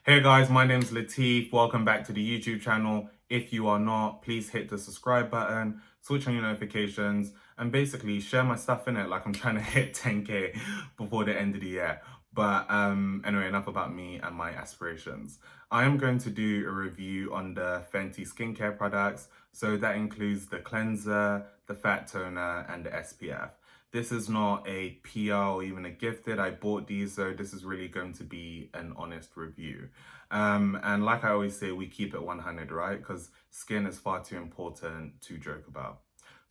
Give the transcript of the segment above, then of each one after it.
Hey guys, my name's Lateef. Welcome back to the YouTube channel. If you are not, please hit the subscribe button, switch on your notifications, and basically share my stuff in it like I'm trying to hit 10k before the end of the year. But anyway, enough about me and my aspirations. I am going to do a review on the Fenty Skin Care products. So that includes the cleanser, the fat toner, and the SPF. This is not a PR or even a gifted. I bought these, so this is really going to be an honest review. And like I always say, we keep it 100, right? Because skin is far too important to joke about.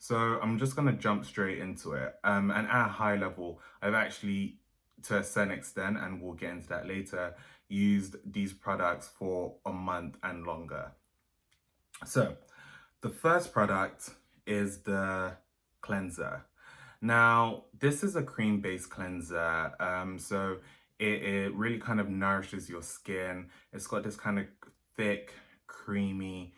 So I'm just going to jump straight into it. And at a high level, I've actually, to a certain extent, and we'll get into that later, used these products for a month and longer. So the first product is the cleanser. Now, this is a cream-based cleanser, so it really kind of nourishes your skin. It's got this kind of thick, creamy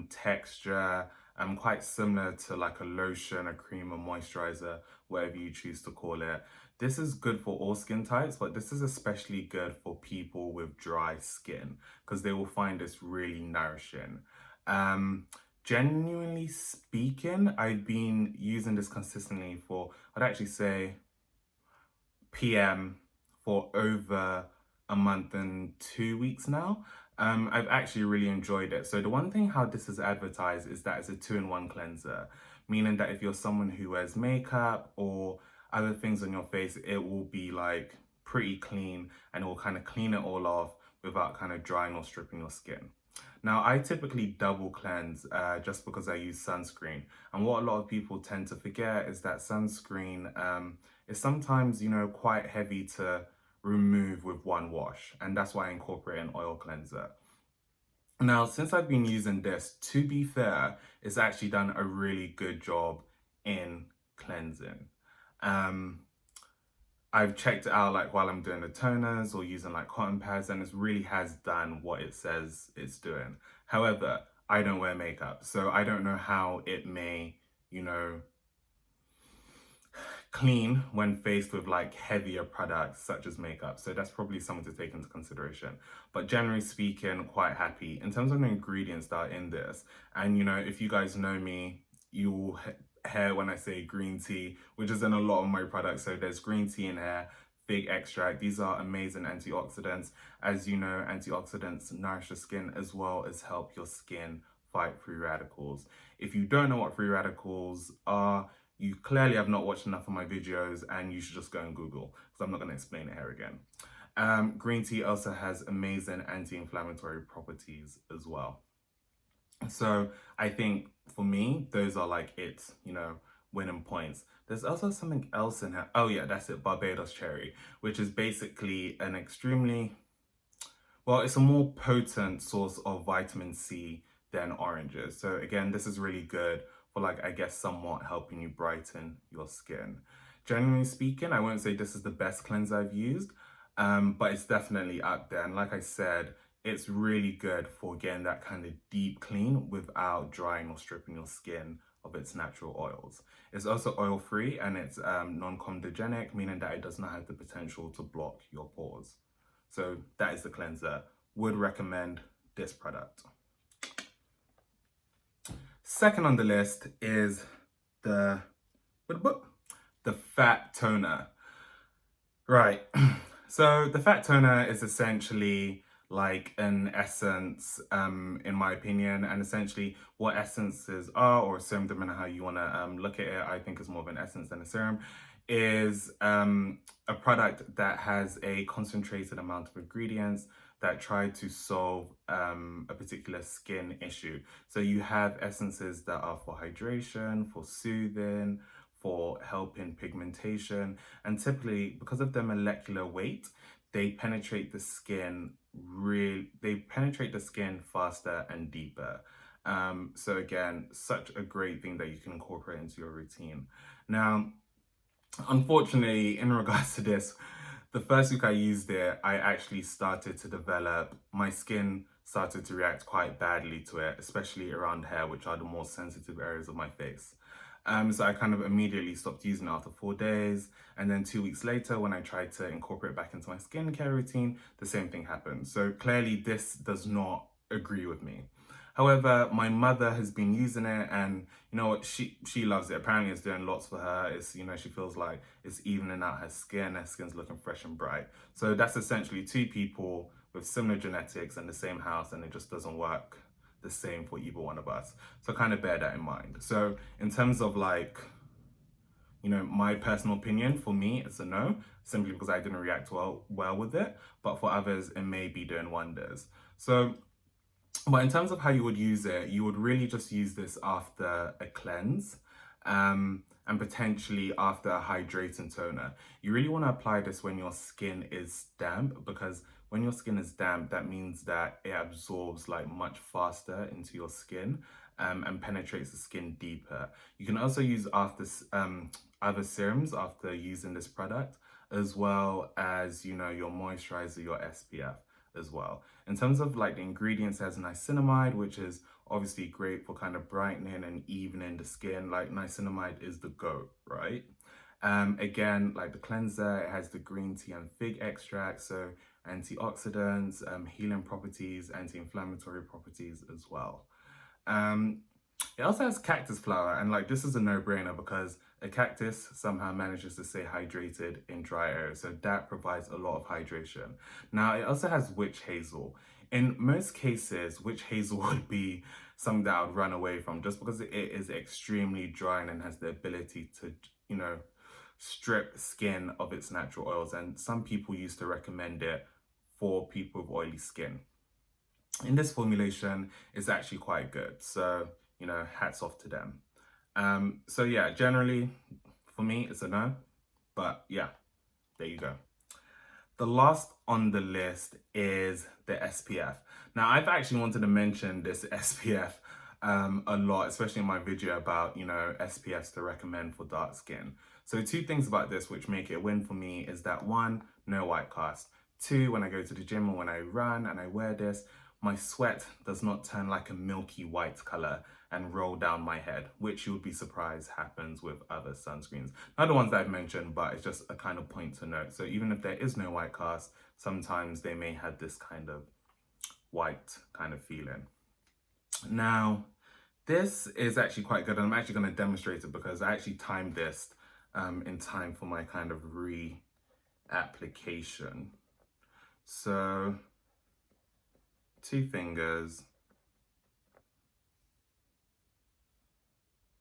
texture, quite similar to like a lotion, a cream, a moisturizer, whatever you choose to call it. This is good for all skin types, but this is especially good for people with dry skin because they will find this really nourishing. Genuinely speaking, I've been using this consistently for, I'd actually say, PM for over a month and 2 weeks now. I've actually really enjoyed it. So the one thing how this is advertised is that it's a 2-in-1 cleanser, meaning that if you're someone who wears makeup or other things on your face, it will be like pretty clean and it will kind of clean it all off without kind of drying or stripping your skin. Now, I typically double cleanse just because I use sunscreen. And what a lot of people tend to forget is that sunscreen is sometimes, quite heavy to remove with one wash. And that's why I incorporate an oil cleanser. Now, since I've been using this, to be fair, it's actually done a really good job in cleansing. I've checked it out like while I'm doing the toners or using like cotton pads, and it really has done what it says it's doing. However, I don't wear makeup, so I don't know how it may, clean when faced with like heavier products such as makeup. So that's probably something to take into consideration. But generally speaking, quite happy. In terms of the ingredients that are in this, and if you guys know me, you'll hear when I say green tea, which is in a lot of my products. So there's green tea in here, fig extract. These are amazing antioxidants. As you know, antioxidants nourish the skin as well as help your skin fight free radicals. If you don't know what free radicals are, you clearly have not watched enough of my videos and you should just go and Google because I'm not going to explain it here again. Green tea also has amazing anti-inflammatory properties as well. So I think for me, those are like its, winning points. There's also something else in here. Oh yeah, that's it, Barbados cherry, which is basically an extremely, well, it's a more potent source of vitamin C than oranges. So again, this is really good for like, I guess, somewhat helping you brighten your skin. Generally speaking, I won't say this is the best cleanser I've used, but it's definitely up there. And like I said, it's really good for getting that kind of deep clean without drying or stripping your skin of its natural oils. It's also oil-free and it's non-comedogenic, meaning that it does not have the potential to block your pores. So that is the cleanser. Would recommend this product. Second on the list is the fat toner. Right. So the fat toner is essentially like an essence, in my opinion, and essentially what essences are, or serum, depending on how you want to look at it, I think is more of an essence than a serum, is a product that has a concentrated amount of ingredients that try to solve a particular skin issue. So you have essences that are for hydration, for soothing, for helping pigmentation, and typically because of their molecular weight, they penetrate the skin faster and deeper. So again, such a great thing that you can incorporate into your routine. Now, unfortunately, in regards to this, the first week I used it, I actually started to develop, my skin started to react quite badly to it, especially around hair, which are the more sensitive areas of my face. So I kind of immediately stopped using it after 4 days. And then 2 weeks later, when I tried to incorporate it back into my skincare routine, the same thing happened. So clearly this does not agree with me. However, my mother has been using it, and you know what, she loves it. Apparently it's doing lots for her. It's, you know, she feels like it's evening out her skin's looking fresh and bright. So that's essentially two people with similar genetics in the same house, and it just doesn't work the same for either one of us. So kind of bear that in mind. So in terms of like, you know, my personal opinion, for me, it's a no, simply because I didn't react well with it. But for others, it may be doing wonders. So, but in terms of how you would use it, you would really just use this after a cleanse, and potentially after a hydrating toner. You really want to apply this when your skin is damp, because when your skin is damp, that means that it absorbs like much faster into your skin, and penetrates the skin deeper. You can also use other serums after using this product, as well as, you know, your moisturizer, your SPF as well. In terms of like the ingredients, it has niacinamide, which is obviously great for kind of brightening and evening the skin. Like niacinamide is the goat, right? Again, like the cleanser, it has the green tea and fig extract, so antioxidants, healing properties, anti-inflammatory properties as well. It also has cactus flower, and like this is a no-brainer because a cactus somehow manages to stay hydrated in dry areas, so that provides a lot of hydration. Now, it also has witch hazel. In most cases, witch hazel would be something that I would run away from, just because it is extremely drying and has the ability to, you know, strip skin of its natural oils, and some people used to recommend it for people with oily skin. In this formulation, it's actually quite good, so, you know, hats off to them. So yeah, generally for me it's a no, but yeah, there you go. The last on the list is the SPF. Now, I've actually wanted to mention this SPF a lot, especially in my video about, you know, SPFs to recommend for dark skin. So two things about this which make it a win for me is that one, no white cast. Two, when I go to the gym or when I run and I wear this, my sweat does not turn like a milky white color and roll down my head, which you would be surprised happens with other sunscreens. Not the ones that I've mentioned, but it's just a kind of point to note. So even if there is no white cast, sometimes they may have this kind of white kind of feeling. Now, this is actually quite good, and I'm actually going to demonstrate it because I actually timed this in time for my kind of re-application. So, 2 fingers,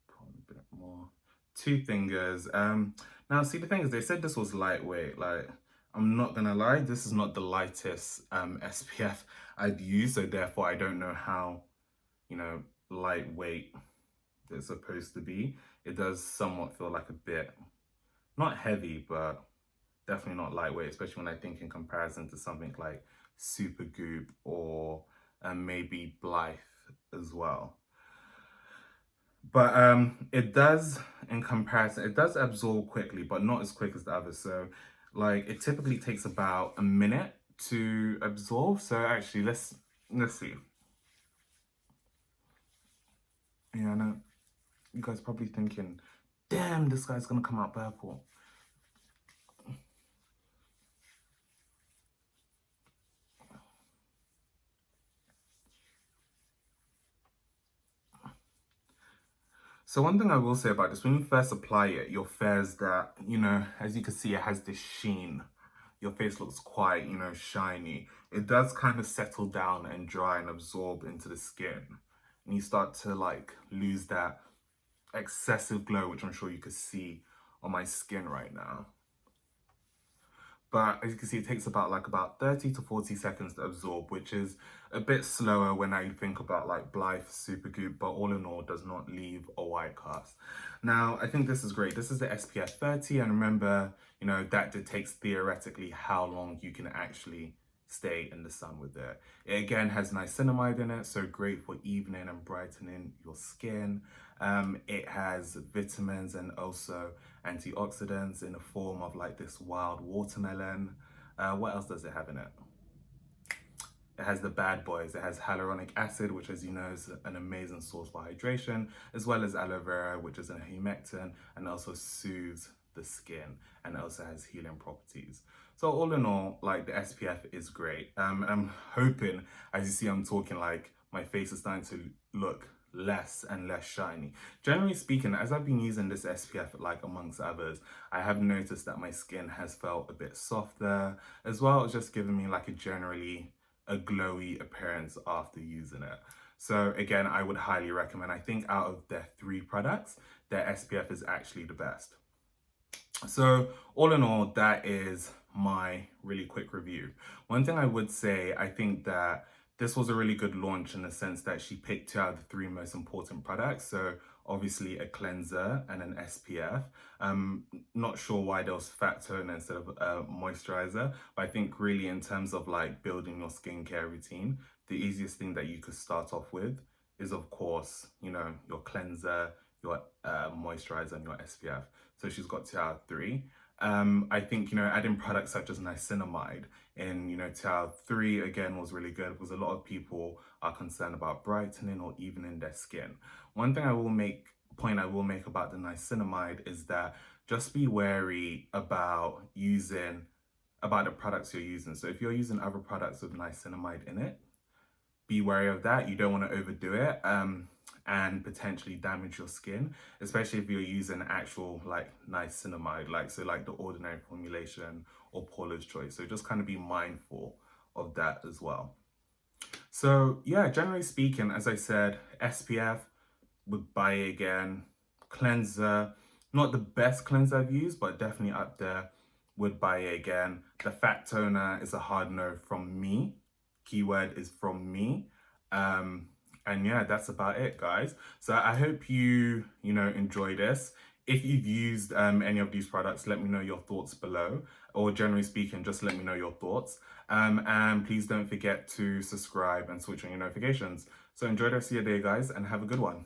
probably a bit more, 2 fingers. Now, see, the thing is, they said this was lightweight. Like, I'm not gonna lie, this is not the lightest SPF I'd use, so therefore I don't know how, you know, lightweight it's supposed to be. It does somewhat feel like a bit, not heavy, but definitely not lightweight, especially when I think in comparison to something like Supergoop or maybe Blythe as well. But it does, in comparison, it does absorb quickly, but not as quick as the others. So like it typically takes about a minute to absorb. So actually let's see. Yeah, I know you guys are probably thinking, damn, this guy's gonna come out purple. So one thing I will say about this, when you first apply it, your face is that, you know, as you can see, it has this sheen. Your face looks quite, you know, shiny. It does kind of settle down and dry and absorb into the skin. And you start to like lose that excessive glow, which I'm sure you could see on my skin right now. But as you can see, it takes about 30 to 40 seconds to absorb, which is a bit slower when I think about like Blythe Supergoop, but all in all does not leave a white cast. Now, I think this is great. This is the SPF 30, and remember, you know, that dictates theoretically how long you can actually stay in the sun with it. It again has niacinamide in it, so great for evening and brightening your skin. It has vitamins and also antioxidants in the form of like this wild watermelon. What else does it have in it? It has the bad boys. It has hyaluronic acid, which, as you know, is an amazing source for hydration, as well as aloe vera, which is a humectant and also soothes the skin, and it also has healing properties. So all in all, like, the SPF is great. I'm hoping, as you see, I'm talking like my face is starting to look less and less shiny. Generally speaking, as I've been using this SPF, like amongst others, I have noticed that my skin has felt a bit softer, as well as just giving me like a glowy appearance after using it. So again, I would highly recommend. I think out of their 3 products, their SPF is actually the best. So all in all, that is my really quick review. One thing I would say, I think that this was a really good launch in the sense that she picked 2 out of the 3 most important products. So obviously a cleanser and an SPF. Not sure why there was fat toner instead of a moisturizer, but I think really in terms of like building your skincare routine, the easiest thing that you could start off with is, of course, you know, your cleanser, your moisturizer, and your SPF. So she's got 2 out of 3. I think, you know, adding products such as niacinamide in, you know, 2 out of 3 again was really good, because a lot of people are concerned about brightening or evening their skin. One thing I will make about the niacinamide is that just be wary about the products you're using. So if you're using other products with niacinamide in it, be wary of that. You don't want to overdo it and potentially damage your skin, especially if you're using actual like niacinamide, like the ordinary formulation or Paula's Choice. So just kind of be mindful of that as well. So yeah, generally speaking, as I said, SPF, would buy it again. Cleanser, not the best cleanser I've used, but definitely up there, would buy it again. The fat toner is a hard no from me. Keyword is from me. And yeah, that's about it, guys. So I hope you enjoy this. If you've used any of these products, let me know your thoughts below, or generally speaking, just let me know your thoughts. And please don't forget to subscribe and switch on your notifications. So enjoy the rest of your day, guys, and have a good one.